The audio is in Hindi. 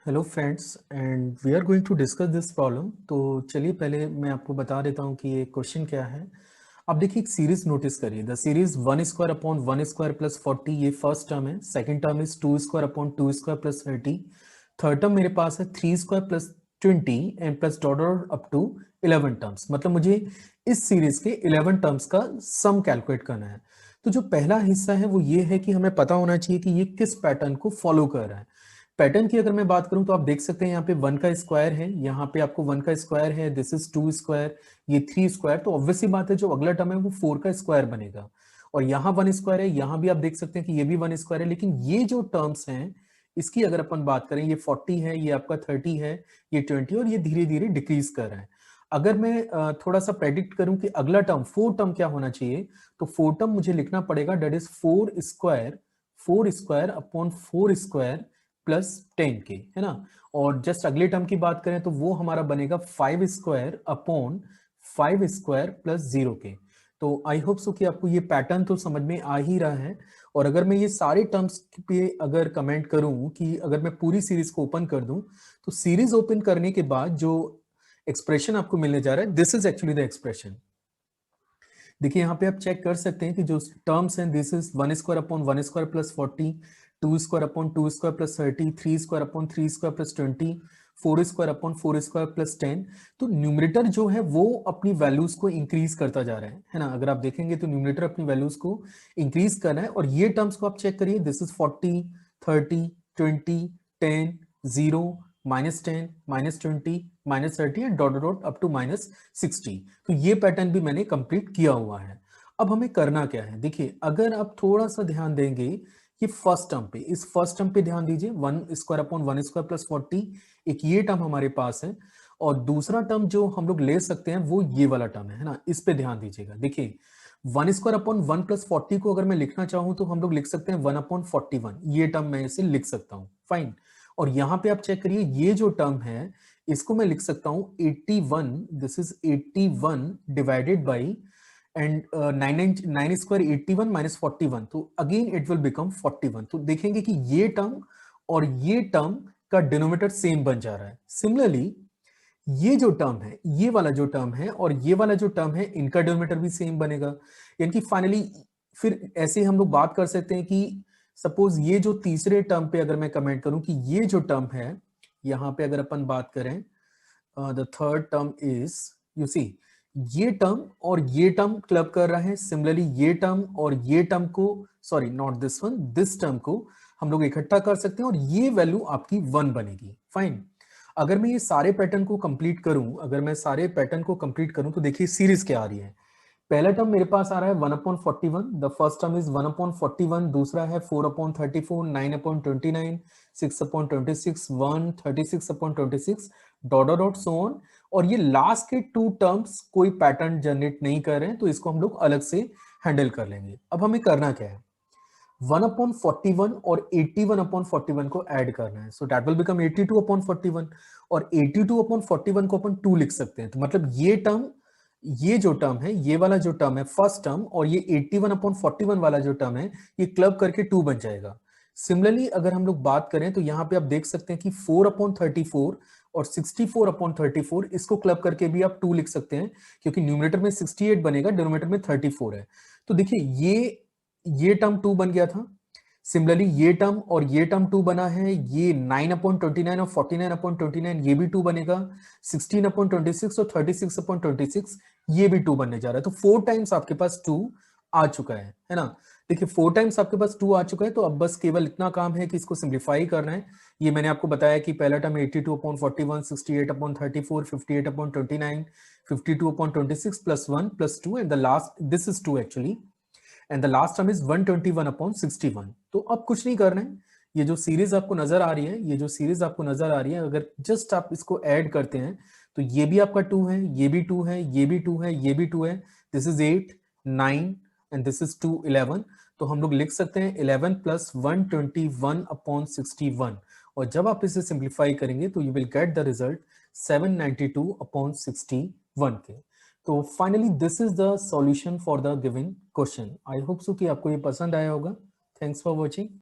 Hello friends and we are going to discuss this problem. तो चलिए पहले मैं आपको बता देता हूँ कि ये क्वेश्चन क्या है। आप देखिए एक सीरीज नोटिस करिए, द सीरीज 1² अपॉन 1² प्लस 40, ये फर्स्ट टर्म है। Second term is 2² upon 2² plus 30। Third term मेरे पास है 3² plus 20 and plus dot up to 11 terms. मतलब मुझे इस सीरीज के 11 टर्म्स का सम कैलकुलेट करना है। तो जो पहला हिस्सा है वो ये है कि हमें पता होना चाहिए कि ये किस पैटर्न को फॉलो कर रहा है। पैटर्न की अगर मैं बात करूं तो आप देख सकते हैं यहाँ पे 1 का स्क्वायर है, यहाँ पे आपको 1 का स्क्वायर है, दिस इज 2 स्क्वायर, ये 3 स्क्वायर। तो ऑब्वियसली बात है जो अगला टर्म है वो 4 का स्क्वायर बनेगा। और यहाँ 1 स्क्वायर है, यहाँ भी आप देख सकते हैं कि ये भी 1 स्क्वायर है। लेकिन ये जो टर्म्स हैं इसकी अगर अपन बात करें, ये 40 है, ये आपका 30 है, ये 20, और ये धीरे धीरे डिक्रीज कर रहा है। अगर मैं थोड़ा सा प्रेडिक्ट करूं कि अगला टर्म 4 टर्म क्या होना चाहिए, तो 4 टर्म मुझे लिखना पड़ेगा that is 4 square upon 4 square plus 10 के, है ना। और जस्ट अगले टर्म की बात करें तो वो हमारा बनेगा 5 स्क्वायर अपॉन 5 स्क्वायर प्लस 0 के। तो आई होप सो कि आपको ये पैटर्न तो समझ में आ ही रहा है। और अगर मैं ये सारे टर्म्स पे अगर कमेंट करूं कि अगर मैं पूरी सीरीज को ओपन कर दूं, तो सीरीज ओपन करने के बाद जो एक्सप्रेशन आपको मिलने जा रहा है, this is actually the expression. देखिए यहाँ पे आप चेक कर सकते हैं कि जो टर्म्स हैं, this is 1² upon 1² plus 40, 2² upon 2² plus 30, 3² upon 3² plus 20, 4² upon 4² plus 10। तो न्यूमरेटर जो है वो अपनी वैल्यूज को इंक्रीज करता जा रहा है ना। अगर आप देखेंगे तो न्यूमरेटर अपनी वैल्यूज को इंक्रीज कर रहा है। और ये टर्म्स को आप चेक करिए, this is 40, 30, 20, 10, 0, -10, -20, -30 and dot dot up to -60। तो ये पैटर्न भी मैंने कंप्लीट किया हुआ है। अब हमें करना क्या है, देखिए अगर आप थोड़ा सा ध्यान देंगे ये फर्स्ट टर्म पे, इस फर्स्ट टर्म पे ध्यान दीजिए, 1² अपॉन 1² प्लस 40, एक ये टर्म हमारे पास है। और दूसरा टर्म जो हम लोग ले सकते हैं वो ये वाला टर्म है ना, इस पे ध्यान दीजिएगा। देखिए 1² अपॉन 1 प्लस 40 को अगर मैं लिखना चाहूं तो हम लोग लिख सकते हैं 1 अपॉन 41, ये टर्म मैं इसे लिख सकता हूं, फाइन। और यहां पे आप चेक करिए, ये जो टर्म है इसको मैं लिख सकता हूं 81, this is 81 divided by and 9 square 81 minus 41, तो अगेन इट विल बिकम 41। तो देखेंगे कि ये टर्म और ये टर्म का डिनोमिनेटर सेम बन जा रहा है। सिमिलरली ये जो टर्म है, ये वाला जो टर्म है और ये वाला जो टर्म है, इनका डिनोमिनेटर भी सेम बनेगा। यानी कि फाइनली फिर ऐसे हम लोग बात कर सकते हैं कि सपोज ये जो तीसरे टर्म पे अगर मैं कमेंट करूं कि ये जो टर्म है, यहां पे अगर अपन बात करें, the third term is, you see, ये टर्म और ये टर्म क्लब कर रहा है। सिमिलरली ये टर्म और ये टर्म को, sorry not this one, this term को हम लोग इकट्ठा कर सकते हैं और ये वैल्यू आपकी 1 बनेगी, फाइन। अगर मैं ये सारे पैटर्न को कंप्लीट करूं, अगर मैं सारे पैटर्न को कंप्लीट करूं तो देखिए सीरीज क्या आ रही है। पहला टर्म मेरे पास आ रहा है 1/41, द फर्स्ट टर्म इज 1/41, दूसरा है 4/34, 9/29, 6/26, 136/26, dot dot dot so on. और ये लास्ट के 2 टर्म्स कोई पैटर्न जनरेट नहीं कर रहे हैं, तो इसको हम लोग अलग से हैंडल कर लेंगे। अब हमें करना क्या है, 1/41 और 81/41 को ऐड करना है, सो दैट विल बिकम 82/41। और 82/41 को अपन 2 लिख सकते हैं। तो मतलब ये टर्म, ये जो टर्म है, ये वाला जो टर्म है फर्स्ट टर्म, और ये 81/41 वाला जो टर्म है, ये क्लब करके 2 बन जाएगा। सिमिलरली अगर हम लोग बात करें तो यहाँ पे आप देख सकते हैं कि 4/34 और 64/34, इसको क्लब करके भी आप 2 लिख सकते हैं, क्योंकि न्यूमरेटर में 68 बनेगा, डिनोमिनेटर में 34 है। तो देखिए ये टर्म 2 बन गया था। सिमिलरली ये टर्म और ये टर्म 2 बना है, ये 9/29 और 49/29 ये भी 2 बनेगा, 16/26 और 36/26 ये भी 2 बनने जा रहा है। तो 4 टाइम्स आपके पास 2 आ चुका है ना। देखिए 4 टाइम्स आपके पास 2 आ चुका है, तो अब बस केवल इतना काम है कि इसको सिंप्लीफाई करना है। ये मैंने आपको बताया कि पहला term 82/41, 68/34, 58/29, 52/26 plus 1 plus 2 and the last, this is 2 actually, and the last term is 121/61। तो अब कुछ नहीं करना है, ये जो सीरीज आपको नजर आ रही है, ये जो सीरीज आपको नजर आ रही है, अगर जस्ट आप इसको ऐड करते हैं तो ये भी आपका 2 है, ये भी 2 है, ये भी 2 है, ये भी 2 है, this is 8, 9 and this is 2, 11। तो हम लोग लिख सकते हैं 11 प्लस 121/61। और जब आप इसे सिंप्लीफाई करेंगे तो you will get the result 792/61 के। तो finally this is the solution for the given question. I hope so कि आपको ये पसंद आया होगा। Thanks for watching.